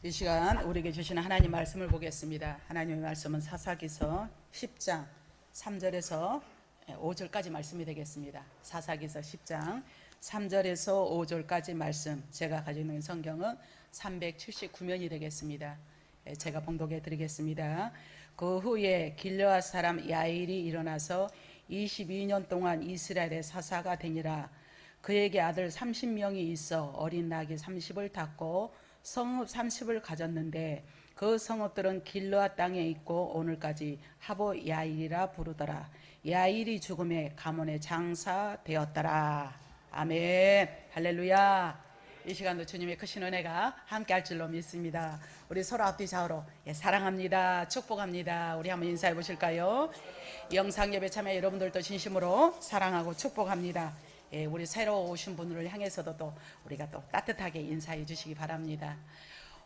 이 시간 우리에게 주시는 하나님 말씀을 보겠습니다. 하나님의 말씀은 사사기서 10장 3절에서 5절까지 말씀이 되겠습니다. 사사기서 10장 3절에서 5절까지 말씀, 제가 가지고 있는 성경은 379면이 되겠습니다. 제가 봉독해 드리겠습니다. 그 후에 길르앗 사람 야일이 일어나서 22년 동안 이스라엘의 사사가 되니라. 그에게 아들 30명이 있어 어린 낙이 30을 탔고 성읍 30을 가졌는데 그 성읍들은 길르앗 땅에 있고 오늘까지 하보 야일이라 부르더라. 야일이 죽음에 가문의 장사되었더라. 아멘. 할렐루야. 이 시간도 주님의 크신 은혜가 함께 할 줄로 믿습니다. 우리 서로 앞뒤 좌우로 사랑합니다, 축복합니다. 우리 한번 인사해 보실까요? 영상 예배 참여 여러분들도 진심으로 사랑하고 축복합니다. 우리 새로 오신 분을 향해서도 또 우리가 또 따뜻하게 인사해 주시기 바랍니다.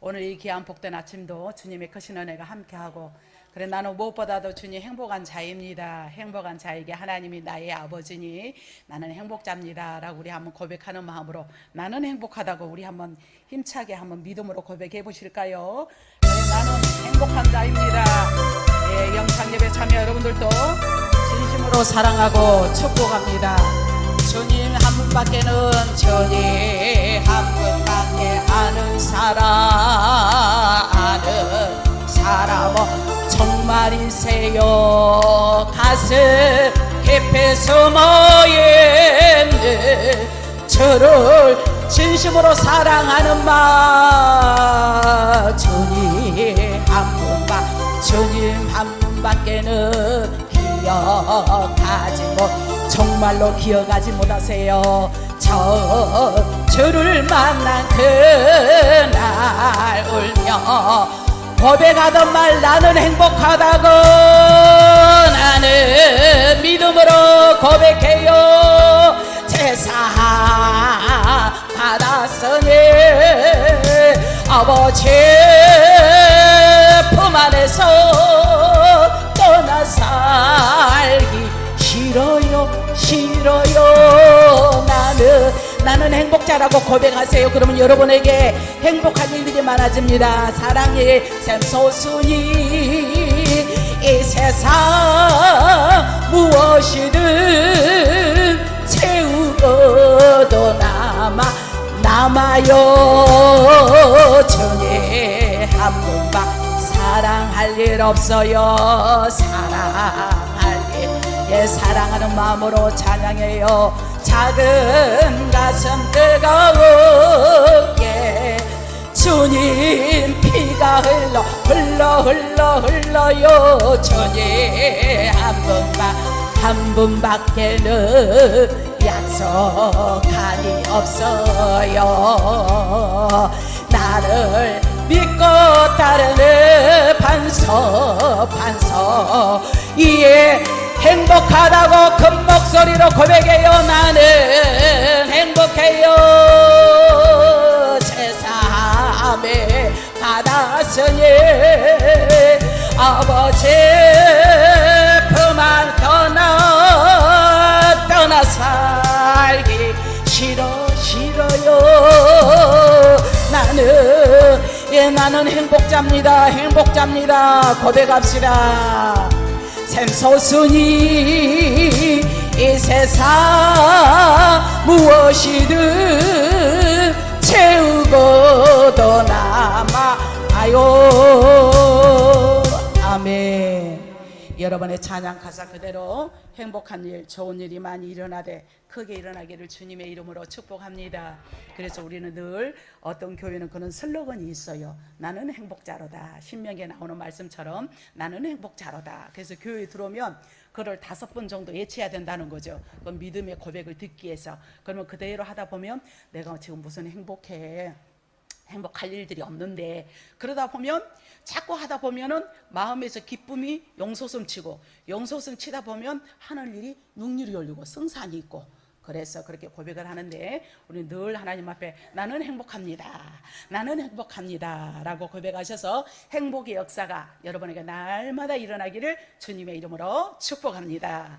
오늘 이 귀한 복된 아침도 주님의 크신 은혜가 함께하고, 그래 나는 무엇보다도 주님 행복한 자입니다. 행복한 자에게 하나님이 나의 아버지니 나는 행복자입니다 라고 우리 한번 고백하는 마음으로 나는 행복하다고 우리 한번 힘차게 한번 믿음으로 고백해 보실까요? 나는 행복한 자입니다. 영상 예배 참여 여러분들도 진심으로 사랑하고 축복합니다. 주님 한 분밖에는, 주님 한 분밖에 아는 사람은 정말이세요. 가슴 깊이 숨어있는 저를 진심으로 사랑하는 마음, 주님 한 분밖에는 정말로 기억하지 못하세요. 저를 만난 그날 울며 고백하던 말, 나는 행복하다고 나는 믿음으로 고백해요. 제사 받았으니 아버지 품 안에서 떠나 살기 싫어요. 나는 행복자라고 고백하세요. 그러면 여러분에게 행복한 일들이 많아집니다. 사랑의 샘솟으니 이 세상 무엇이든 채우고도 남아요. 주님 한 분만 사랑할 일 없어요. 사랑하는 마음으로 찬양해요. 작은 가슴 뜨거우게 주님 피가 흘러요. 주님 한 분밖에는 약속한이 없어요. 나를 믿고 따르는 반석 이에 행복하다고 큰 목소리로 고백해요. 나는 행복해요. 제사함에 받았으니 아버지 품안 떠나 살기 싫어요. 나는 행복자입니다. 고백합시다. 샘솟으니 이 세상 무엇이든 채우고도 남아요. 아멘. 여러분의 찬양 가사 그대로 행복한 일, 좋은 일이 많이 일어나되 크게 일어나기를 주님의 이름으로 축복합니다. 그래서 우리는 늘 어떤 교회는 그런 슬로건이 있어요. 나는 행복자로다. 신명기에 나오는 말씀처럼 나는 행복자로다. 그래서 교회에 들어오면 그걸 5번 정도 외쳐야 된다는 거죠. 그 믿음의 고백을 듣기 위해서. 그러면 그대로 하다 보면 내가 지금 무슨 행복할 일들이 없는데, 그러다 보면 자꾸 하다 보면은 마음에서 기쁨이 용솟음 치고, 용솟음 치다 보면 하는 일이 능률이 열리고 승산이 있고, 그래서 그렇게 고백을 하는데 우리 늘 하나님 앞에 나는 행복합니다 라고 고백하셔서 행복의 역사가 여러분에게 날마다 일어나기를 주님의 이름으로 축복합니다.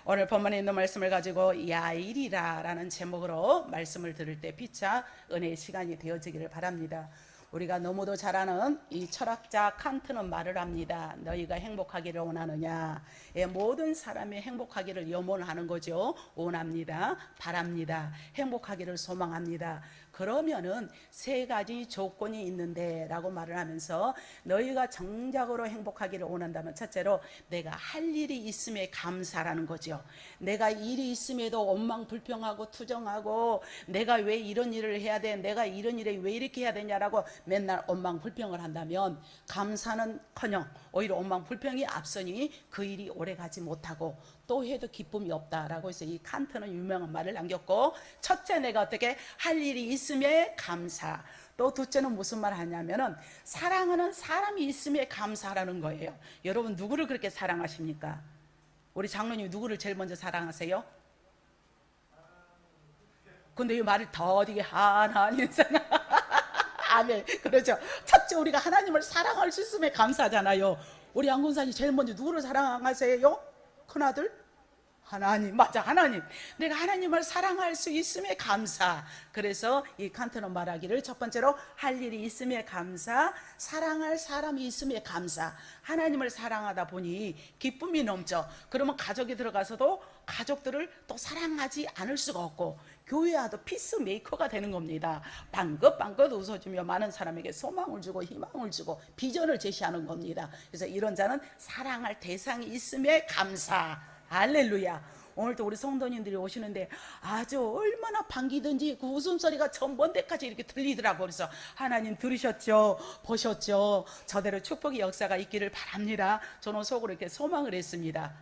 오늘 본문에 있는 말씀을 가지고 야일이라 라는 제목으로 말씀을 들을 때 피차 은혜의 시간이 되어지기를 바랍니다. 우리가 너무도 잘 아는 이 철학자 칸트는 말을 합니다. 너희가 행복하기를 원하느냐? 예, 모든 사람이 행복하기를 염원하는 거죠. 원합니다. 바랍니다. 행복하기를 소망합니다. 그러면은 세 가지 조건이 있는데 라고 말을 하면서 너희가 정작으로 행복하기를 원한다면 첫째로 내가 할 일이 있음에 감사라는 거죠. 내가 일이 있음에도 원망불평하고 투정하고 내가 왜 이런 일을 해야 돼? 내가 이런 일에 왜 이렇게 해야 되냐라고 맨날 원망불평을 한다면 감사는커녕 오히려 원망불평이 앞서니 그 일이 오래가지 못하고 또 해도 기쁨이 없다라고 해서 이 칸트는 유명한 말을 남겼고, 첫째 내가 어떻게 할 일이 있음에 감사, 또 둘째는 무슨 말 하냐면은 사랑하는 사람이 있음에 감사라는 거예요. 여러분 누구를 그렇게 사랑하십니까? 우리 장로님 누구를 제일 먼저 사랑하세요? 근데 이 말을 더디게 하나님 사랑 아멘. 그렇죠. 첫째 우리가 하나님을 사랑할 수 있음에 감사하잖아요. 우리 양군사님 제일 먼저 누구를 사랑하세요? 큰아들? 하나님. 맞아, 하나님. 내가 하나님을 사랑할 수 있음에 감사. 그래서 이 칸트는 말하기를 첫 번째로 할 일이 있음에 감사, 사랑할 사람이 있음에 감사. 하나님을 사랑하다 보니 기쁨이 넘쳐. 그러면 가족이 들어가서도 가족들을 또 사랑하지 않을 수가 없고, 교회와도 피스메이커가 되는 겁니다. 방긋방긋 웃어주며 많은 사람에게 소망을 주고 희망을 주고 비전을 제시하는 겁니다. 그래서 이런 자는 사랑할 대상이 있음에 감사. 할렐루야. 오늘도 우리 성도님들이 오시는데 아주 얼마나 반기든지 그 웃음소리가 저 먼 데까지 이렇게 들리더라고. 그래서 하나님 들으셨죠? 보셨죠? 저대로 축복의 역사가 있기를 바랍니다. 저는 속으로 이렇게 소망을 했습니다.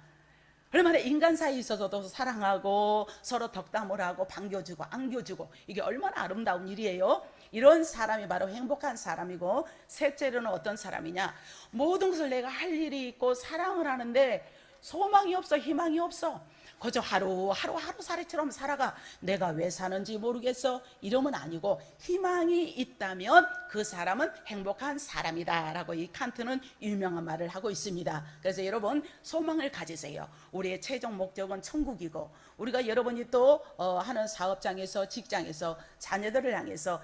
얼마나 인간 사이에 있어서도 사랑하고 서로 덕담을 하고 반겨주고 안겨주고, 이게 얼마나 아름다운 일이에요. 이런 사람이 바로 행복한 사람이고, 셋째로는 어떤 사람이냐, 모든 것을 내가 할 일이 있고 사랑을 하는데 소망이 없어, 희망이 없어. 그저 하루살이처럼 살아가. 내가 왜 사는지 모르겠어. 이러면 아니고 희망이 있다면 그 사람은 행복한 사람이다 라고 이 칸트는 유명한 말을 하고 있습니다. 그래서 여러분 소망을 가지세요. 우리의 최종 목적은 천국이고, 우리가 여러분이 또 하는 사업장에서 직장에서 자녀들을 향해서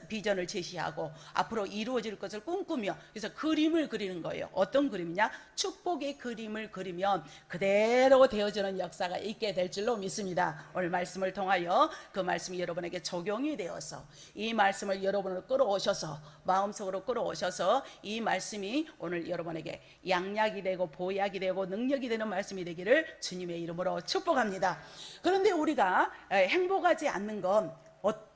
비전을 제시하고 앞으로 이루어질 것을 꿈꾸며, 그래서 그림을 그리는 거예요. 어떤 그림이냐? 축복의 그림을 그리면 그대로 되어지는 역사가 있게 될 줄로 믿습니다. 오늘 말씀을 통하여 그 말씀이 여러분에게 적용이 되어서 이 말씀을 여러분을 끌어오셔서 마음속으로 끌어오셔서 이 말씀이 오늘 여러분에게 양약이 되고 보약이 되고 능력이 되는 말씀이 되기를 주님의 이름으로 축복합니다. 그런데 우리가 행복하지 않는 건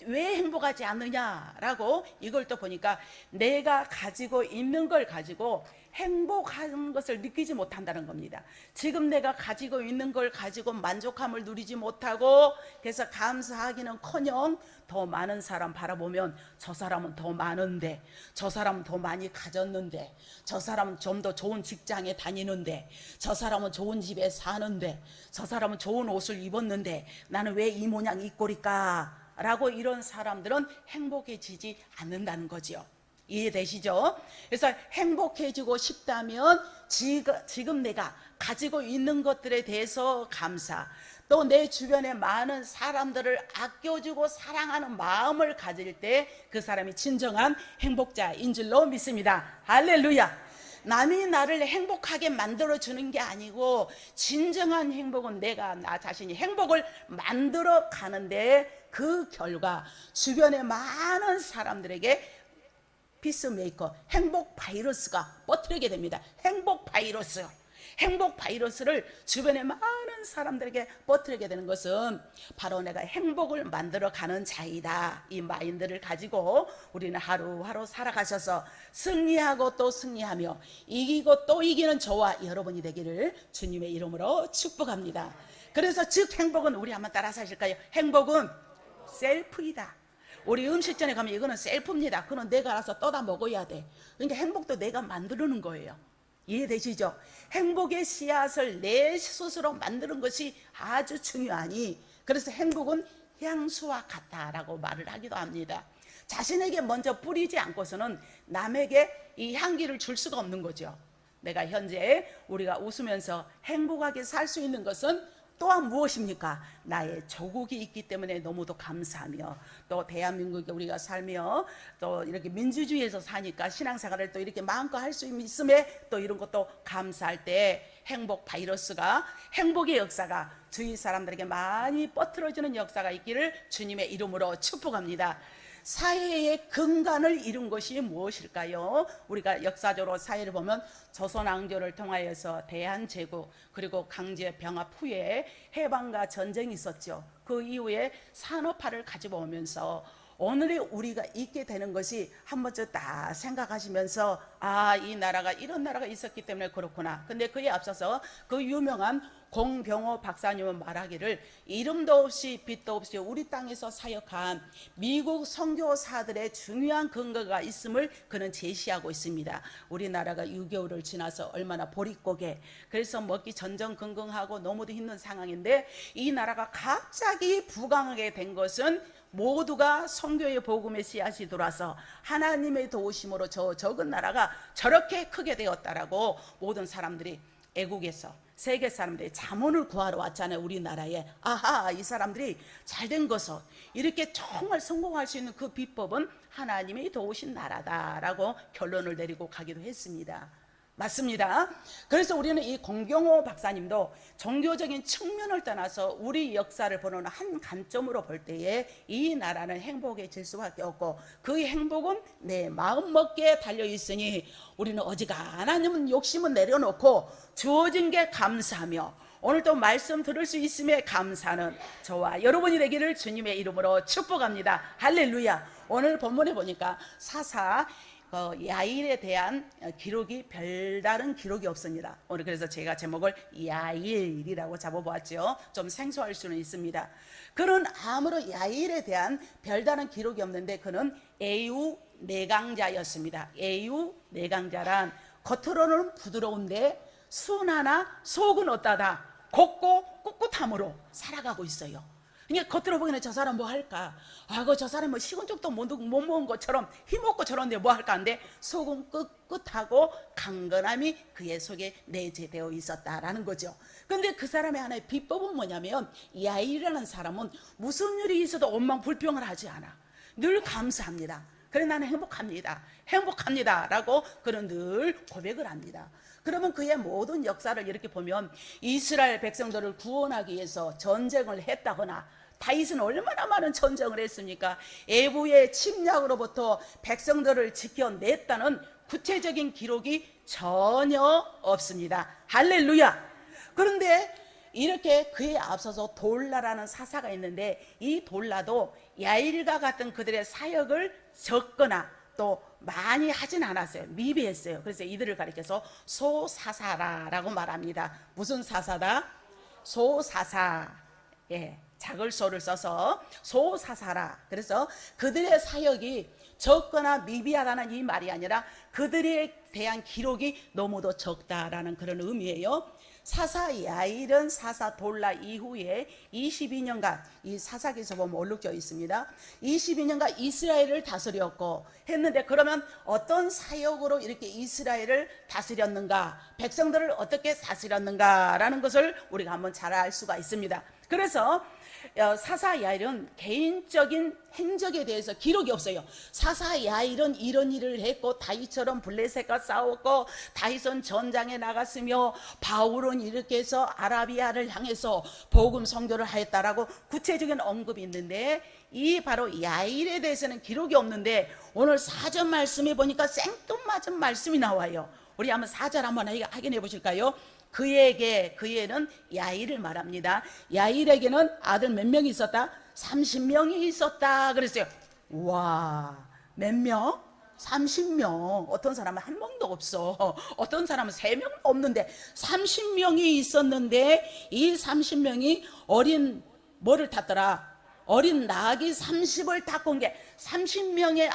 왜 행복하지 않느냐라고 이걸 또 보니까 내가 가지고 있는 걸 가지고 행복한 것을 느끼지 못한다는 겁니다. 지금 내가 가지고 있는 걸 가지고 만족함을 누리지 못하고, 그래서 감사하기는커녕 더 많은 사람 바라보면 저 사람은 더 많은데, 저 사람은 더 많이 가졌는데, 저 사람은 좀 더 좋은 직장에 다니는데, 저 사람은 좋은 집에 사는데, 저 사람은 좋은 옷을 입었는데 나는 왜 이 모양 이 꼴일까? 라고 이런 사람들은 행복해지지 않는다는 거지요. 이해되시죠? 그래서 행복해지고 싶다면 지금 내가 가지고 있는 것들에 대해서 감사, 또 내 주변에 많은 사람들을 아껴주고 사랑하는 마음을 가질 때 그 사람이 진정한 행복자인 줄로 믿습니다. 할렐루야. 남이 나를 행복하게 만들어주는 게 아니고, 진정한 행복은 내가 나 자신이 행복을 만들어 가는데 그 결과 주변의 많은 사람들에게 피스메이커, 행복 바이러스가 퍼뜨리게 됩니다. 행복 바이러스. 행복 바이러스를 주변의 많은 사람들에게 퍼뜨리게 되는 것은 바로 내가 행복을 만들어가는 자이다, 이 마인드를 가지고 우리는 하루하루 살아가셔서 승리하고 또 승리하며 이기고 또 이기는 저와 여러분이 되기를 주님의 이름으로 축복합니다. 그래서 즉 행복은, 우리 한번 따라서 하실까요? 행복은 셀프이다. 우리 음식점에 가면 이거는 셀프입니다. 그건 내가 알아서 떠다 먹어야 돼. 그러니까 행복도 내가 만드는 거예요. 이해되시죠? 행복의 씨앗을 내 스스로 만드는 것이 아주 중요하니, 그래서 행복은 향수와 같다라고 말을 하기도 합니다. 자신에게 먼저 뿌리지 않고서는 남에게 이 향기를 줄 수가 없는 거죠. 내가 현재 우리가 웃으면서 행복하게 살 수 있는 것은 또한 무엇입니까? 나의 조국이 있기 때문에 너무도 감사하며, 또 대한민국에 우리가 살며 또 이렇게 민주주의에서 사니까 신앙생활을 또 이렇게 마음껏 할 수 있음에 또 이런 것도 감사할 때 행복 바이러스가, 행복의 역사가 주위 사람들에게 많이 뻗어지는 역사가 있기를 주님의 이름으로 축복합니다. 사회의 근간을 이룬 것이 무엇일까요? 우리가 역사적으로 사회를 보면 조선왕조를 통하여서 대한제국, 그리고 강제 병합 후에 해방과 전쟁이 있었죠. 그 이후에 산업화를 가지고 오면서 오늘의 우리가 있게 되는 것이 한 번쯤 딱 생각하시면서, 아, 이 나라가 이런 나라가 있었기 때문에 그렇구나. 근데 그에 앞서서 그 유명한 공병호 박사님은 말하기를, 이름도 없이 빛도 없이 우리 땅에서 사역한 미국 선교사들의 중요한 근거가 있음을 그는 제시하고 있습니다. 우리나라가 6개월을 지나서 얼마나 보릿고개, 그래서 먹기 전전긍긍하고 너무도 힘든 상황인데, 이 나라가 갑자기 부강하게 된 것은 모두가 선교의 복음의 씨앗이 돌아서 하나님의 도우심으로 저 적은 나라가 저렇게 크게 되었다라고 모든 사람들이, 애국에서 세계 사람들이 자문을 구하러 왔잖아요. 우리나라에. 아하, 이 사람들이 잘된 것은, 이렇게 정말 성공할 수 있는 그 비법은 하나님이 도우신 나라다라고 결론을 내리고 가기도 했습니다. 맞습니다. 그래서 우리는 이 공경호 박사님도 종교적인 측면을 떠나서 우리 역사를 보는 한 관점으로 볼 때에 이 나라는 행복해질 수밖에 없고, 그 행복은 내 마음먹기에 달려있으니 우리는 어지간하면 욕심은 내려놓고 주어진 게 감사하며, 오늘 또 말씀 들을 수 있음에 감사하는 저와 여러분이 되기를 주님의 이름으로 축복합니다. 할렐루야. 오늘 본문에 보니까 사사 야일에 대한 기록이 별다른 기록이 없습니다. 오늘 그래서 제가 제목을 야일이라고 잡아보았죠. 좀 생소할 수는 있습니다. 그는 아무런 야일에 대한 별다른 기록이 없는데, 그는 애유 내강자였습니다. 애유 내강자란 겉으로는 부드러운데 순하나 속은 어떠하다, 곱고 꿋꿋함으로 살아가고 있어요. 그러니까 겉으로 보기에는 저 사람 뭐 할까? 아이고, 저 사람 뭐 식은 죽도 못 먹은 것처럼 힘없고 저런데 뭐 할까? 하는데 속은 꿋꿋하고 강건함이 그의 속에 내재되어 있었다라는 거죠. 근데 그 사람의 하나의 비법은 뭐냐면, 야일이라는 사람은 무슨 일이 있어도 원망 불평을 하지 않아. 늘 감사합니다. 그래, 나는 행복합니다. 행복합니다 라고 그는 늘 고백을 합니다. 그러면 그의 모든 역사를 이렇게 보면, 이스라엘 백성들을 구원하기 위해서 전쟁을 했다거나, 다윗은 얼마나 많은 전쟁을 했습니까? 애부의 침략으로부터 백성들을 지켜냈다는 구체적인 기록이 전혀 없습니다. 할렐루야. 그런데 이렇게 그에 앞서서 돌라라는 사사가 있는데, 이 돌라도 야일과 같은 그들의 사역을 적거나 또 많이 하진 않았어요. 미비했어요. 그래서 이들을 가리켜서 소사사라라고 말합니다. 무슨 사사다? 소사사. 예, 작을 소를 써서 소사사라. 그래서 그들의 사역이 적거나 미비하다는 이 말이 아니라 그들에 대한 기록이 너무도 적다라는 그런 의미예요. 사사 야일은 사사 돌라 이후에 22년간, 이 사사기서 보면 얼룩져 있습니다. 22년간 이스라엘을 다스렸고 했는데, 그러면 어떤 사역으로 이렇게 이스라엘을 다스렸는가, 백성들을 어떻게 다스렸는가라는 것을 우리가 한번 잘 알 수가 있습니다. 그래서 사사 야일은 개인적인 행적에 대해서 기록이 없어요. 사사 야일은 이런 일을 했고, 다윗처럼 블레셋과 싸웠고, 다윗은 전장에 나갔으며, 바울은 이렇게 해서 아라비아를 향해서 복음 선교를 하였다라고 구체적인 언급이 있는데, 이 바로 야일에 대해서는 기록이 없는데, 오늘 사전 말씀에 보니까 생뚱맞은 말씀이 나와요. 우리 한번 4절 한번 확인해 보실까요? 그에는 야일을 말합니다. 야일에게는 아들 몇 명이 있었다? 30명이 있었다 그랬어요. 와, 몇 명? 30명. 어떤 사람은 한 명도 없어. 어떤 사람은 3명도 없는데 30명이 있었는데, 이 30명이 어린 뭐를 탔더라? 어린 나귀 30을 탔고, 온 게 30명의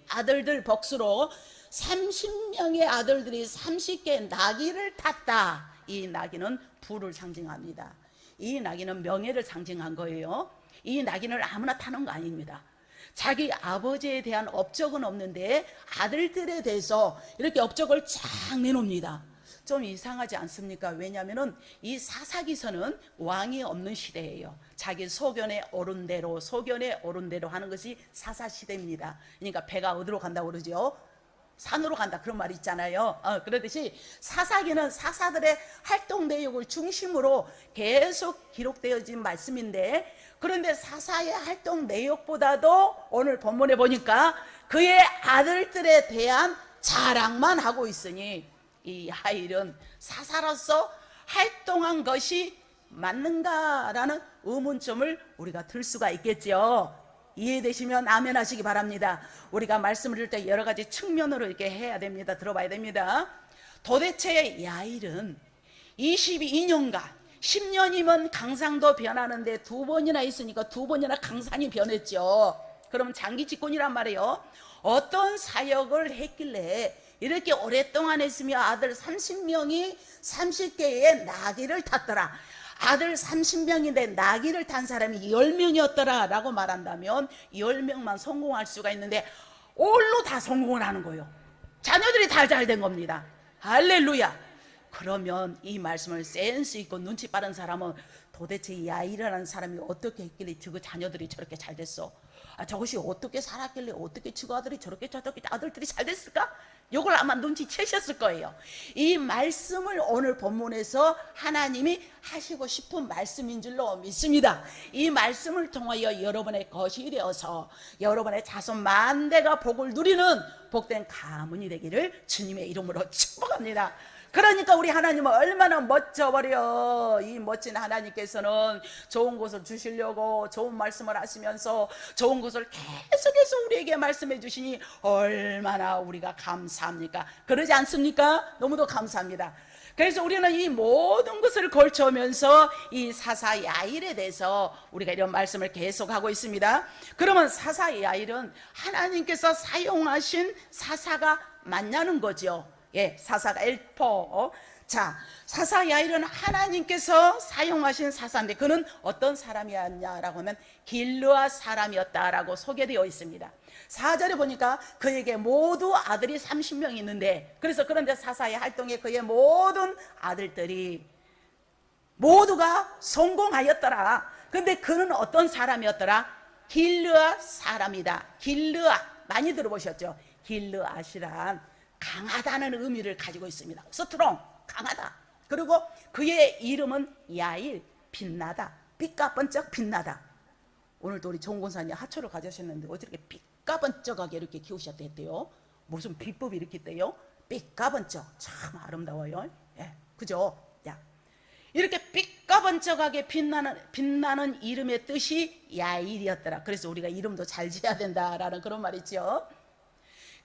아들들 벅수로 30명의 아들들이 30개의 나귀를 탔다. 이 나귀는 부를 상징합니다. 이 나귀는 명예를 상징한 거예요. 이 나귀는 아무나 타는 거 아닙니다. 자기 아버지에 대한 업적은 없는데 아들들에 대해서 이렇게 업적을 쫙 내놓습니다. 좀 이상하지 않습니까? 왜냐하면 이 사사기서는 왕이 없는 시대예요. 자기 소견에 오른 대로 하는 것이 사사시대입니다. 그러니까 배가 어디로 간다고 그러죠? 산으로 간다, 그런 말이 있잖아요. 그러듯이 사사기는 사사들의 활동 내역을 중심으로 계속 기록되어진 말씀인데, 그런데 사사의 활동 내역보다도 오늘 본문에 보니까 그의 아들들에 대한 자랑만 하고 있으니 이 야일은 사사로서 활동한 것이 맞는가라는 의문점을 우리가 들 수가 있겠죠. 이해되시면 아멘 하시기 바랍니다. 우리가 말씀을 들 때 여러 가지 측면으로 이렇게 해야 됩니다. 들어봐야 됩니다. 도대체 야일은 22년간 10년이면 강산도 변하는데 2번이나 있으니까 2번이나 강산이 변했죠. 그럼 장기 집권이란 말이에요. 어떤 사역을 했길래 이렇게 오랫동안 했으며 아들 30명이 30개의 나귀를 탔더라. 아들 30명인데 나귀를 탄 사람이 10명이었더라 라고 말한다면 10명만 성공할 수가 있는데 올로 다 성공을 하는 거예요. 자녀들이 다 잘 된 겁니다. 할렐루야. 그러면 이 말씀을 센스 있고 눈치 빠른 사람은 도대체 이 야일이라는 사람이 어떻게 했길래 그 자녀들이 저렇게 잘 됐어? 저것이 어떻게 살았길래 어떻게 저 아들이 저렇게 아들들이 잘 됐을까? 요걸 아마 눈치채셨을 거예요. 이 말씀을 오늘 본문에서 하나님이 하시고 싶은 말씀인 줄로 믿습니다. 이 말씀을 통하여 여러분의 것이 되어서 여러분의 자손 만대가 복을 누리는 복된 가문이 되기를 주님의 이름으로 축복합니다. 그러니까 우리 하나님은 얼마나 멋져버려. 이 멋진 하나님께서는 좋은 것을 주시려고 좋은 말씀을 하시면서 좋은 것을 계속해서 우리에게 말씀해 주시니 얼마나 우리가 감사합니까? 그러지 않습니까? 너무도 감사합니다. 그래서 우리는 이 모든 것을 걸쳐오면서 이 사사 야일에 대해서 우리가 이런 말씀을 계속하고 있습니다. 그러면 사사 야일은 하나님께서 사용하신 사사가 맞냐는 거죠. 예, 사사가 엘포. 자, 사사 야일은 하나님께서 사용하신 사사인데 그는 어떤 사람이었냐라고 하면 길르앗 사람이었다라고 소개되어 있습니다. 4절에 보니까 그에게 모두 아들이 30명 있는데, 그래서 그런데 사사의 활동에 그의 모든 아들들이 모두가 성공하였더라. 근데 그는 어떤 사람이었더라? 길르앗 사람이다. 길르앗 많이 들어보셨죠? 길르앗이란 강하다는 의미를 가지고 있습니다. 스트롱, 강하다. 그리고 그의 이름은 야일, 빛나다. 빛과 번쩍 빛나다. 오늘도 우리 좋은 권사님 하초를 가져오셨는데 어떻게 빛과 번쩍하게 이렇게 키우셨대요? 무슨 비법이 이렇게 있대요? 빛과 번쩍. 참 아름다워요. 예, 그죠? 야, 이렇게 빛과 번쩍하게 빛나는 이름의 뜻이 야일이었더라. 그래서 우리가 이름도 잘 지어야 된다라는 그런 말이죠.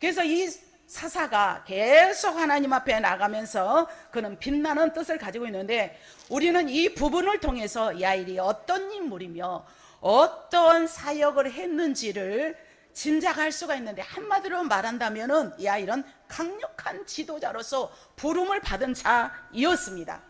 그래서 이 사사가 계속 하나님 앞에 나가면서 그는 빛나는 뜻을 가지고 있는데, 우리는 이 부분을 통해서 야일이 어떤 인물이며 어떤 사역을 했는지를 짐작할 수가 있는데, 한마디로 말한다면 야일은 강력한 지도자로서 부름을 받은 자이었습니다.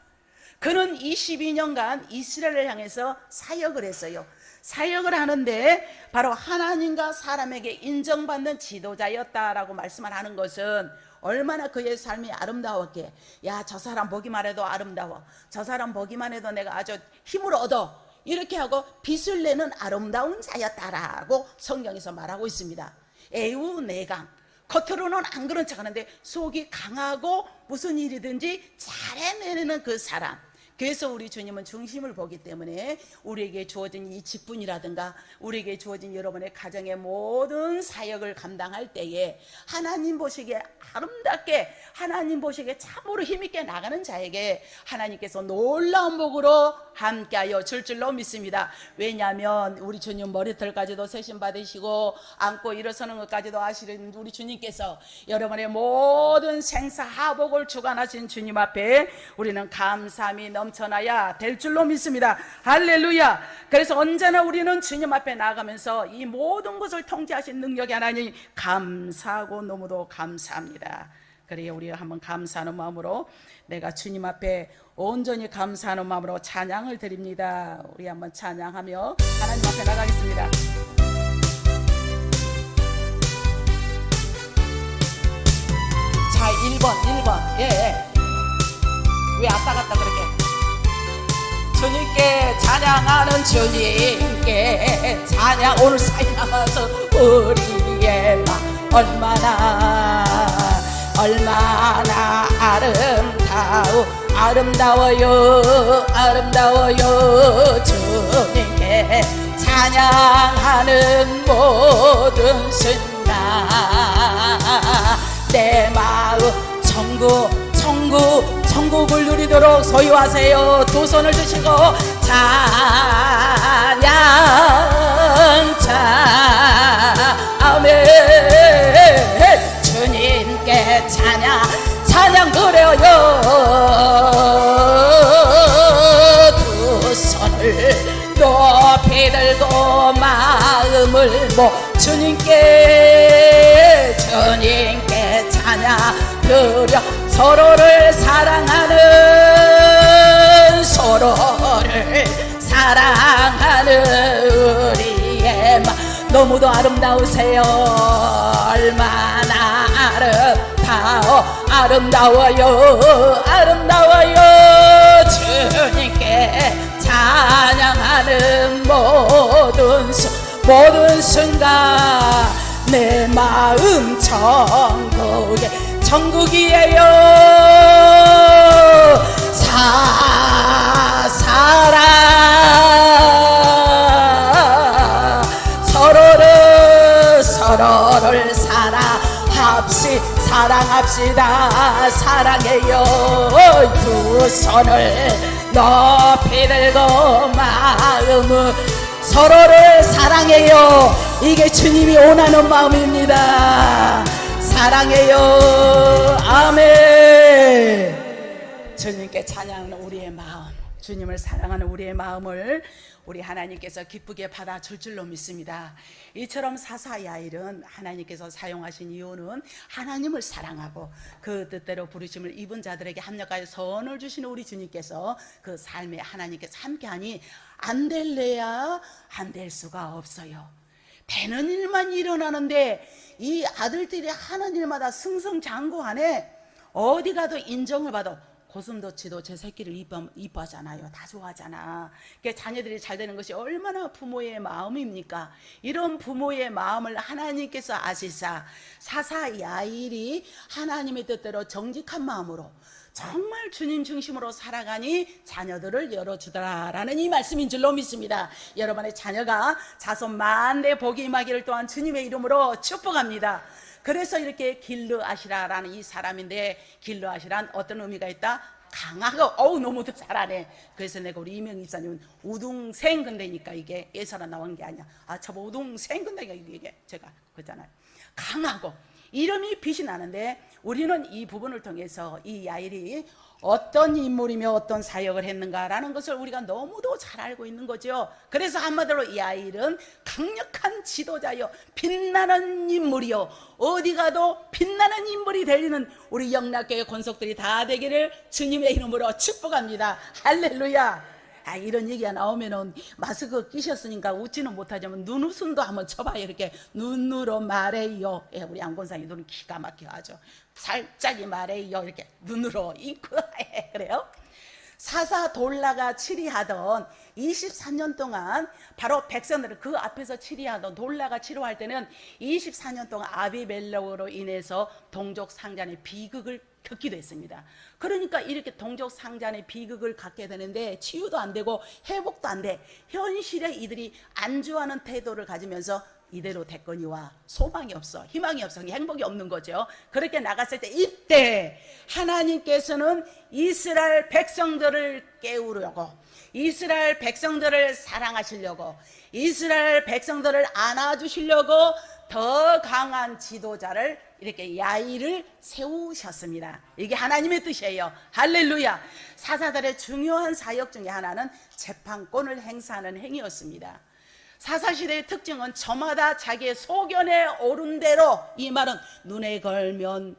그는 22년간 이스라엘을 향해서 사역을 했어요. 사역을 하는데 바로 하나님과 사람에게 인정받는 지도자였다라고 말씀을 하는 것은 얼마나 그의 삶이 아름다웠기에, 야, 저 사람 보기만 해도 아름다워, 저 사람 보기만 해도 내가 아주 힘을 얻어, 이렇게 하고 빛을 내는 아름다운 자였다라고 성경에서 말하고 있습니다. 애우내강, 겉으로는 안 그런 척하는데 속이 강하고 무슨 일이든지 잘해내는 그 사람. 그래서 우리 주님은 중심을 보기 때문에 우리에게 주어진 이 직분이라든가 우리에게 주어진 여러분의 가정의 모든 사역을 감당할 때에 하나님 보시기에 아름답게, 하나님 보시기에 참으로 힘있게 나가는 자에게 하나님께서 놀라운 복으로 함께하여 줄 줄로 믿습니다. 왜냐하면 우리 주님 머리털까지도 세심 받으시고 안고 일어서는 것까지도 아시는 우리 주님께서 여러분의 모든 생사하복을 주관하신 주님 앞에 우리는 감사함이 넘쳐나야 될 줄로 믿습니다. 할렐루야. 그래서 언제나 우리는 주님 앞에 나가면서 이 모든 것을 통제하신 능력의 하나님 감사하고 너무도 감사합니다. 그래야 우리가 한번 감사하는 마음으로, 내가 주님 앞에 온전히 감사하는 마음으로 찬양을 드립니다. 우리 한번 찬양하며 하나님 앞에 나가겠습니다. 자, 1번 예. 왜 왔다 갔다 그렇게 주님께 찬양하는 주님께 찬양 오늘 사이 남아서 우리의 마음 얼마나 아름다워요 주님께 찬양하는 모든 순간 내 마음 천국을 누리도록 소유하세요. 두 손을 드시고 찬양 아멘 주님께 찬양 드려요. 두 손을 높이 들고 마음을 주님께 찬양 드려 서로를 사랑하는 우리의 마음 너무도 아름다우세요. 얼마나 아름다워요 주님께 찬양하는 모든 순간 내 마음 천국이에요. 서로를 사랑합시다. 사랑해요. 두 손을 높이 들고 마음을 서로를 사랑해요. 이게 주님이 원하는 마음입니다. 사랑해요. 아멘. 주님께 찬양하는 우리의 마음, 주님을 사랑하는 우리의 마음을 우리 하나님께서 기쁘게 받아줄 줄로 믿습니다. 이처럼 사사야일은 하나님께서 사용하신 이유는 하나님을 사랑하고 그 뜻대로 부르심을 입은 자들에게 합력하여 선을 주시는 우리 주님께서 그 삶에 하나님께서 함께하니 안 될래야 안 될 수가 없어요. 되는 일만 일어나는데 이 아들들이 하는 일마다 승승장구하네. 어디 가도 인정을 받아. 고슴도치도 제 새끼를 이뻐하잖아요. 다 좋아하잖아. 그러니까 자녀들이 잘 되는 것이 얼마나 부모의 마음입니까? 이런 부모의 마음을 하나님께서 아시사 사사야일이 하나님의 뜻대로 정직한 마음으로 정말 주님 중심으로 살아가니 자녀들을 열어주더라라는 이 말씀인 줄로 믿습니다. 여러분의 자녀가 자손 만대 복이 임하기를 또한 주님의 이름으로 축복합니다. 그래서 이렇게 길르아시라라는 이 사람인데, 길르아시란 어떤 의미가 있다? 강하고, 너무도 잘하네. 그래서 내가 우리 이명 입사님은 우둥생 근대니까 이게 예서라 나온 게 아니야. 저거 우둥생 근대가 이게 제가 그랬잖아요. 강하고 이름이 빛이 나는데, 우리는 이 부분을 통해서 이 야일이 어떤 인물이며 어떤 사역을 했는가라는 것을 우리가 너무도 잘 알고 있는 거죠. 그래서 한마디로 이 야일은 강력한 지도자요, 빛나는 인물이요, 어디 가도 빛나는 인물이 되는 우리 영락교회 권속들이 다 되기를 주님의 이름으로 축복합니다. 할렐루야. 이런 얘기가 나오면은 마스크 끼셨으니까 웃지는 못하지만 눈웃음도 한번 쳐봐요. 이렇게 눈으로 말해요. 우리 안권상이 눈 기가 막혀 하죠. 살짝이 말해요. 이렇게 눈으로 인고 그래요. 사사 돌라가 치리하던 24년 동안 바로 백성들을 그 앞에서 치리하던 돌라가 치료할 때는 24년 동안 아비멜렉으로 인해서 동족 상잔의 비극을 겪기도 했습니다. 그러니까 이렇게 동족 상잔의 비극을 갖게 되는데 치유도 안 되고 회복도 안 돼. 현실에 이들이 안주하는 태도를 가지면서 이대로 됐거니와 소망이 없어, 희망이 없어, 행복이 없는 거죠. 그렇게 나갔을 때 이때 하나님께서는 이스라엘 백성들을 깨우려고, 이스라엘 백성들을 사랑하시려고, 이스라엘 백성들을 안아주시려고 더 강한 지도자를 이렇게 야일을 세우셨습니다. 이게 하나님의 뜻이에요. 할렐루야. 사사들의 중요한 사역 중에 하나는 재판권을 행사하는 행위였습니다. 사사시대의 특징은 저마다 자기의 소견에 오른 대로, 이 말은 눈에 걸면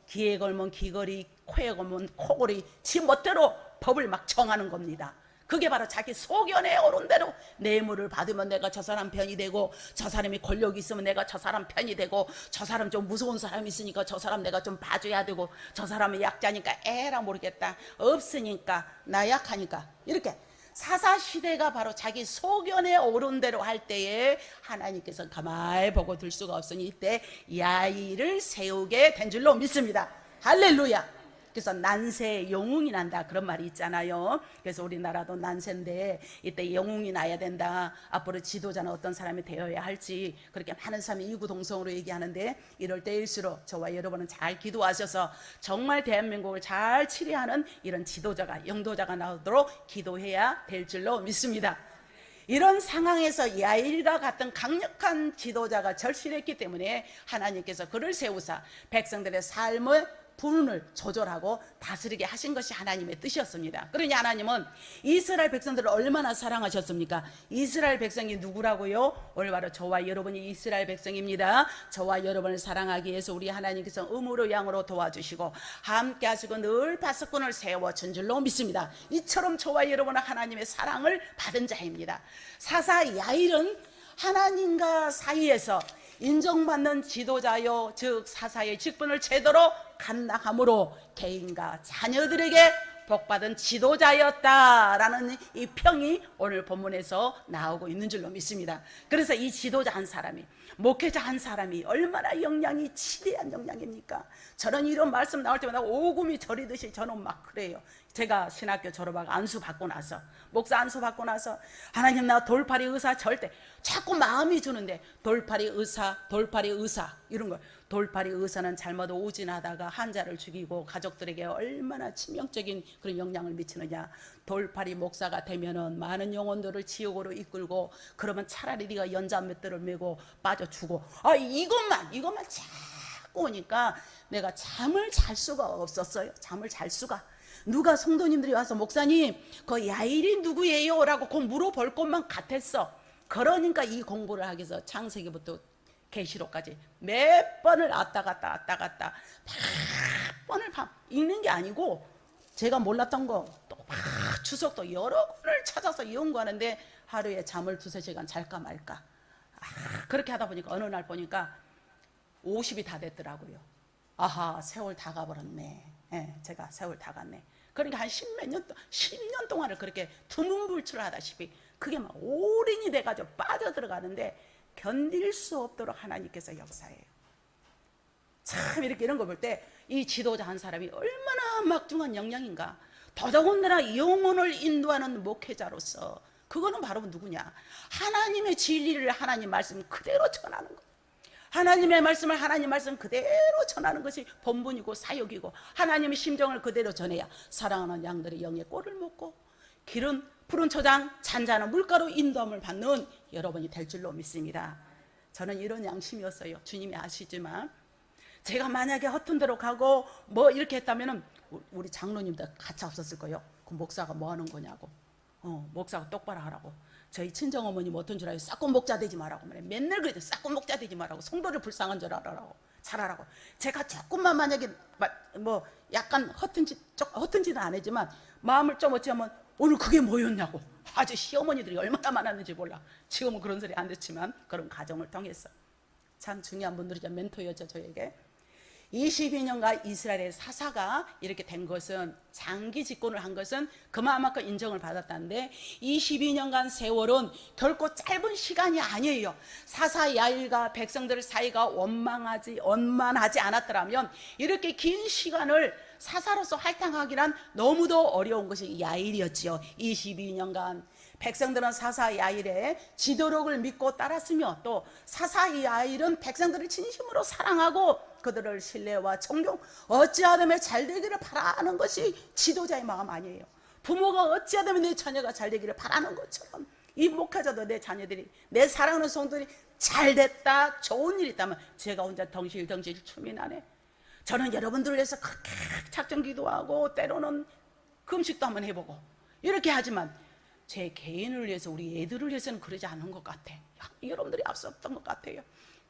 귀에 걸면 귀걸이, 코에 걸면 코걸이, 지 멋대로 법을 막 정하는 겁니다. 그게 바로 자기 소견에 오른 대로 뇌물을 받으면 내가 저 사람 편이 되고, 저 사람이 권력이 있으면 내가 저 사람 편이 되고, 저 사람 좀 무서운 사람이 있으니까 저 사람 내가 좀 봐줘야 되고, 저 사람은 약자니까 에라 모르겠다, 없으니까 나 약하니까, 이렇게 사사시대가 바로 자기 소견에 오른 대로 할 때에 하나님께서 가만히 보고 들 수가 없으니 이때 야일을 세우게 된 줄로 믿습니다. 할렐루야. 그래서 난세에 영웅이 난다 그런 말이 있잖아요. 그래서 우리나라도 난세인데 이때 영웅이 나야 된다. 앞으로 지도자는 어떤 사람이 되어야 할지 그렇게 많은 사람이 이구동성으로 얘기하는데, 이럴 때일수록 저와 여러분은 잘 기도하셔서 정말 대한민국을 잘 치리하는 이런 지도자가, 영도자가 나오도록 기도해야 될 줄로 믿습니다. 이런 상황에서 야일과 같은 강력한 지도자가 절실했기 때문에 하나님께서 그를 세우사 백성들의 삶을 분을 조절하고 다스리게 하신 것이 하나님의 뜻이었습니다. 그러니 하나님은 이스라엘 백성들을 얼마나 사랑하셨습니까? 이스라엘 백성이 누구라고요? 오늘 바로 저와 여러분이 이스라엘 백성입니다. 저와 여러분을 사랑하기 위해서 우리 하나님께서 음으로 양으로 도와주시고 함께 하시고 늘 파수꾼을 세워준 줄로 믿습니다. 이처럼 저와 여러분은 하나님의 사랑을 받은 자입니다. 사사 야일은 하나님과 사이에서 인정받는 지도자요, 즉 사사의 직분을 제대로 감당함으로 개인과 자녀들에게 복받은 지도자였다라는 이 평이 오늘 본문에서 나오고 있는 줄로 믿습니다. 그래서 이 지도자 한 사람이, 목회자 한 사람이 얼마나 영향이 지대한 영향입니까? 저는 이런 말씀 나올 때마다 오금이 저리듯이 저는 막 그래요. 제가 신학교 졸업하고 안수 받고 나서, 목사 안수 받고 나서 하나님 나 돌팔이 의사 절대, 자꾸 마음이 주는데 돌팔이 의사 이런 거. 돌팔이 의사는 잘못 오진하다가 환자를 죽이고 가족들에게 얼마나 치명적인 그런 영향을 미치느냐. 돌팔이 목사가 되면은 많은 영혼들을 지옥으로 이끌고, 그러면 차라리 네가 연자 맷들을 메고 빠져 죽어. 이것만 자꾸 오니까 내가 잠을 잘 수가 없었어요. 잠을 잘 수가. 누가 성도님들이 와서 목사님 그 야일이 누구예요? 라고 꼭 물어볼 것만 같았어. 그러니까 이 공부를 하기 위해서 창세기부터 계시록까지 몇 번을 왔다 갔다 몇 번을 읽는 게 아니고, 제가 몰랐던 거 또 막 주석도 여러 번을 찾아서 연구하는데 하루에 잠을 2-3시간 잘까 말까. 그렇게 하다 보니까 어느 날 보니까 50이 다 됐더라고요. 아하, 세월 다 가버렸네. 제가 세월 다 갔네. 그러니까 한 10년 동안을 그렇게 두문불출하다시피 그게 막 올인이 돼가지고 빠져들어가는데 견딜 수 없도록 하나님께서 역사해요. 참 이렇게 이런 거 볼 때 이 지도자 한 사람이 얼마나 막중한 역량인가. 더더군다나 영혼을 인도하는 목회자로서 그거는 바로 누구냐? 하나님의 진리를 하나님 말씀 그대로 전하는 거. 하나님의 말씀을 하나님 말씀 그대로 전하는 것이 본분이고 사역이고, 하나님의 심정을 그대로 전해야 사랑하는 양들이 영의 꼴을 먹고 길은 푸른 초장 잔잔한 물가로 인도함을 받는 여러분이 될 줄로 믿습니다. 저는 이런 양심이었어요. 주님이 아시지만 제가 만약에 허튼 데로 가고 뭐 이렇게 했다면은 우리 장로님들 같이 없었을 거예요. 그 목사가 뭐 하는 거냐고. 목사가 똑바로 하라고. 저희 친정어머님 어떤 줄 알아요? 싹군 목자 되지 말라고 말해. 맨날 그래도 싹군 목자 되지 말라고. 성도를 불쌍한 줄 알아라고. 잘하라고. 제가 조금만 만약에 뭐 약간 허튼 짓은 안 했지만 마음을 좀 어찌하면 오늘 그게 뭐였냐고. 아주 시어머니들이 얼마나 많았는지 몰라. 지금은 그런 소리 안 듣지만 그런 가정을 통해서 참 중요한 분들이죠. 멘토였죠, 저에게. 22년간 이스라엘의 사사가 이렇게 된 것은, 장기 집권을 한 것은 그만큼 인정을 받았다는데, 22년간 세월은 결코 짧은 시간이 아니에요. 사사 야일과 백성들 사이가 원만하지 않았더라면 이렇게 긴 시간을 사사로서 활동하기란 너무도 어려운 것이 야일이었지요. 22년간 백성들은 사사 야일의 지도력을 믿고 따랐으며, 또 사사 야일은 백성들을 진심으로 사랑하고 그들을 신뢰와 존경, 어찌하다면 잘되기를 바라는 것이 지도자의 마음 아니에요. 부모가 어찌하다면 내 자녀가 잘되기를 바라는 것처럼 이 목회자도 내 자녀들이, 내 사랑하는 성도들이 잘됐다, 좋은 일이 있다면 제가 혼자 덩실덩실 춤이 나네. 저는 여러분들을 위해서 그렇게 작정 기도하고 때로는 금식도 한번 해보고 이렇게 하지만 제 개인을 위해서, 우리 애들을 위해서는 그러지 않은 것 같아. 여러분들이 앞섰던 것 같아요.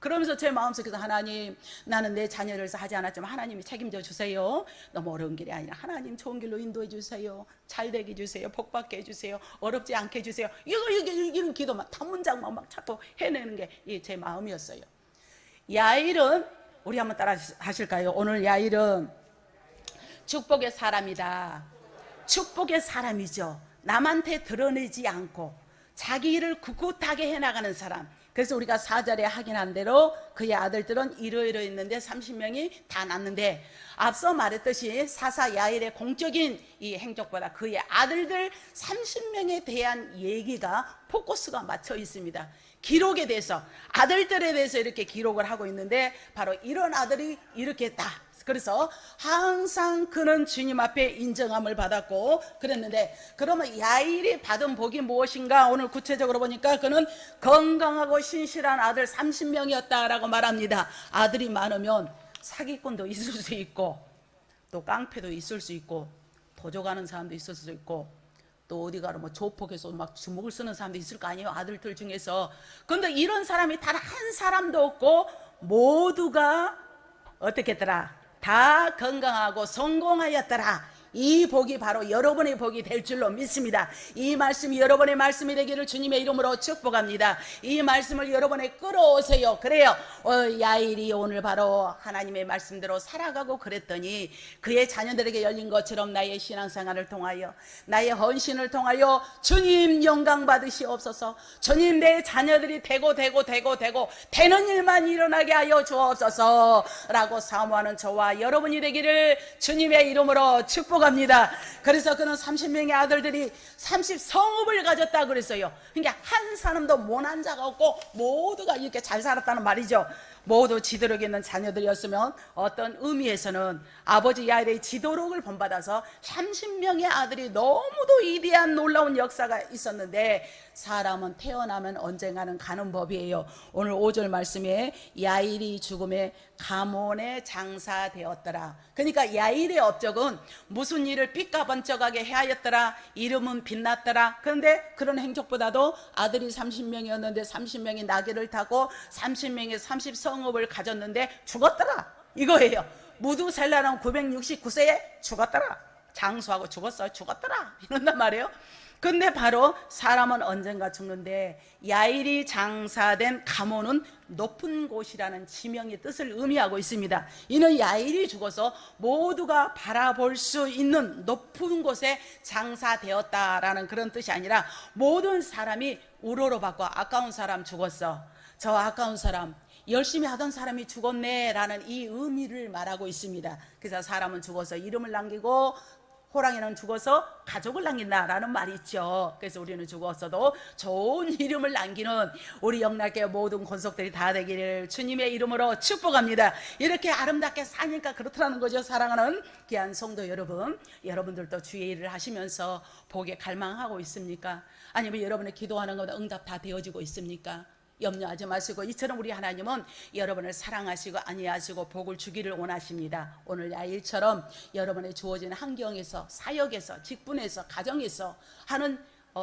그러면서 제 마음속에서 하나님, 나는 내 자녀를 하지 않았지만 하나님이 책임져 주세요. 너무 어려운 길이 아니라 하나님 좋은 길로 인도해 주세요. 잘 되게 해주세요. 복받게 해주세요. 어렵지 않게 해주세요. 이런 기도만 단문장만 막 자꾸 해내는 게 제 마음이었어요. 야일은 우리 한번 따라 하실까요? 오늘 야일은 축복의 사람이다. 축복의 사람이죠. 남한테 드러내지 않고 자기 일을 꿋꿋하게 해나가는 사람. 그래서 우리가 4절에 확인한 대로 그의 아들들은 이러이러했는데 30명이 다 났는데, 앞서 말했듯이 사사 야일의 공적인 이 행적보다 그의 아들들 30명에 대한 얘기가 포커스가 맞춰 있습니다. 기록에 대해서, 아들들에 대해서 이렇게 기록을 하고 있는데 바로 이런 아들이 이렇게 했다. 그래서 항상 그는 주님 앞에 인정함을 받았고 그랬는데, 그러면 야일이 받은 복이 무엇인가? 오늘 구체적으로 보니까 그는 건강하고 신실한 아들 30명이었다라고 말합니다. 아들이 많으면 사기꾼도 있을 수 있고 또 깡패도 있을 수 있고 도적하는 사람도 있을 수 있고 또 어디 가로 뭐 조폭해서 막 주먹을 쓰는 사람도 있을 거 아니에요, 아들들 중에서. 그런데 이런 사람이 단 한 사람도 없고 모두가 어떻게 했더라? 다 건강하고 성공하였더라. 이 복이 바로 여러분의 복이 될 줄로 믿습니다. 이 말씀이 여러분의 말씀이 되기를 주님의 이름으로 축복합니다. 이 말씀을 여러분에 끌어오세요. 그래요. 야일이 오늘 바로 하나님의 말씀대로 살아가고 그랬더니 그의 자녀들에게 열린 것처럼 나의 신앙생활을 통하여, 나의 헌신을 통하여 주님 영광 받으시옵소서. 주님, 내 자녀들이 되고 되는 일만 일어나게 하여 주옵소서 라고 사모하는 저와 여러분이 되기를 주님의 이름으로 축복합니다. 그래서 그는 30명의 아들들이 30성읍을 가졌다 그랬어요. 그러니까 한 사람도 모난 자가 없고 모두가 이렇게 잘 살았다는 말이죠. 모두 지도록 있는 자녀들이었으면 어떤 의미에서는 아버지 야일의 지도록을 본받아서 30명의 아들이 너무도 위대한 놀라운 역사가 있었는데, 사람은 태어나면 언젠가는 가는 법이에요. 오늘 5절 말씀에 야일이 죽음에 가몬에 장사되었더라. 그러니까 야일의 업적은 무슨 일을 삐까번쩍하게 해하였더라. 이름은 빛났더라. 그런데 그런 행적보다도 아들이 30명이었는데 30명이 나귀를 타고 30명의 30성읍을 가졌는데 죽었더라, 이거예요. 무두셀라는 969세에 죽었더라. 장수하고 죽었더라, 이런단 말이에요. 근데 바로 사람은 언젠가 죽는데, 야일이 장사된 가몬은 높은 곳이라는 지명의 뜻을 의미하고 있습니다. 이는 야일이 죽어서 모두가 바라볼 수 있는 높은 곳에 장사되었다라는 그런 뜻이 아니라 모든 사람이 우러러봤고, 아까운 사람 죽었어, 저 아까운 사람, 열심히 하던 사람이 죽었네 라는 이 의미를 말하고 있습니다. 그래서 사람은 죽어서 이름을 남기고 호랑이는 죽어서 가족을 남긴다라는 말이 있죠. 그래서 우리는 죽었어도 좋은 이름을 남기는 우리 영락교회 모든 권속들이 다 되기를 주님의 이름으로 축복합니다. 이렇게 아름답게 사니까 그렇더라는 거죠. 사랑하는 귀한 성도 여러분, 여러분들도 주의 일을 하시면서 복에 갈망하고 있습니까? 아니면 여러분의 기도하는 것보다 응답 다 되어지고 있습니까? 염려하지 마시고, 이처럼 우리 하나님은 여러분을 사랑하시고 안위하시고 복을 주기를 원하십니다. 오늘 야일처럼 여러분의 주어진 환경에서, 사역에서, 직분에서, 가정에서 하는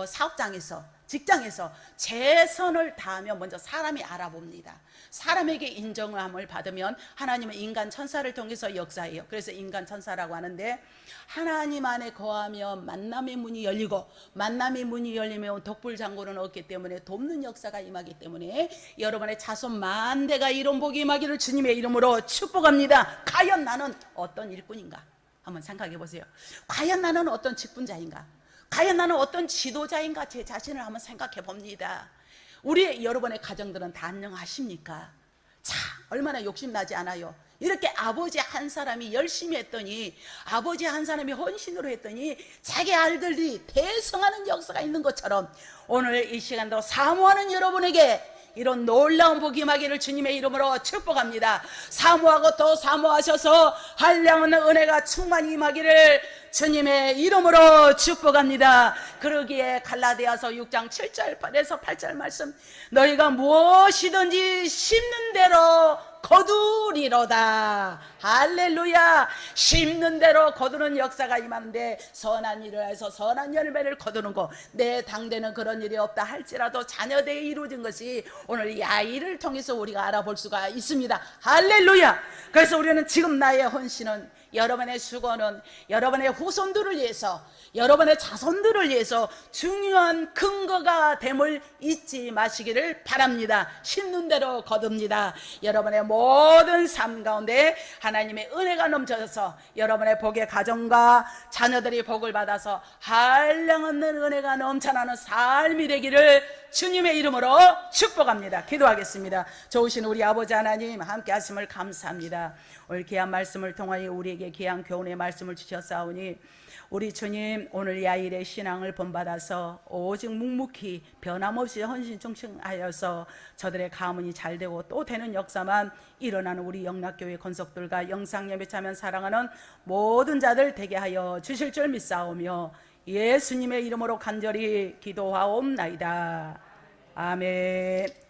사업장에서, 직장에서 최선을 다하면 먼저 사람이 알아봅니다. 사람에게 인정함을 받으면 하나님은 인간 천사를 통해서 역사해요. 그래서 인간 천사라고 하는데, 하나님 안에 거하면 만남의 문이 열리고, 만남의 문이 열리면 독불장군은 없기 때문에 돕는 역사가 임하기 때문에 여러분의 자손 만대가 이런 복이 임하기를 주님의 이름으로 축복합니다. 과연 나는 어떤 일꾼인가? 한번 생각해 보세요. 과연 나는 어떤 직분자인가? 과연 나는 어떤 지도자인가? 제 자신을 한번 생각해 봅니다. 우리 여러분의 가정들은 다 안녕하십니까? 자, 얼마나 욕심나지 않아요? 이렇게 아버지 한 사람이 열심히 했더니, 아버지 한 사람이 헌신으로 했더니 자기 아들들이 대성하는 역사가 있는 것처럼 오늘 이 시간도 사모하는 여러분에게 이런 놀라운 복이 임하기를 주님의 이름으로 축복합니다. 사모하고 또 사모하셔서 한량없는 은혜가 충만히 임하기를 주님의 이름으로 축복합니다. 그러기에 갈라디아서 6장 7절 8에서 8절 말씀, 너희가 무엇이든지 심는 대로 거두리로다. 할렐루야. 심는 대로 거두는 역사가 임하는데 선한 일을 해서 선한 열매를 거두는 것, 내 당대는 그런 일이 없다 할지라도 자녀대에 이루어진 것이 오늘 이 아이를 통해서 우리가 알아볼 수가 있습니다. 할렐루야. 그래서 우리는 지금 나의 헌신은, 여러분의 수고는 여러분의 후손들을 위해서, 여러분의 자손들을 위해서 중요한 근거가 됨을 잊지 마시기를 바랍니다. 심는 대로 거둡니다. 여러분의 모든 삶 가운데 하나님의 은혜가 넘쳐서 여러분의 복의 가정과 자녀들이 복을 받아서 한량없는 은혜가 넘쳐나는 삶이 되기를 주님의 이름으로 축복합니다. 기도하겠습니다. 좋으신 우리 아버지 하나님, 함께 하심을 감사합니다. 오늘 귀한 말씀을 통하여 우리에게 귀한 교훈의 말씀을 주셨사오니 우리 주님, 오늘 이 아이의 신앙을 본받아서 오직 묵묵히 변함없이 헌신충성하여서 저들의 가문이 잘되고 또 되는 역사만 일어나는 우리 영락교회 건속들과 영상예배 참여 사랑하는 모든 자들 되게 하여 주실 줄 믿사오며 예수님의 이름으로 간절히 기도하옵나이다. 아멘.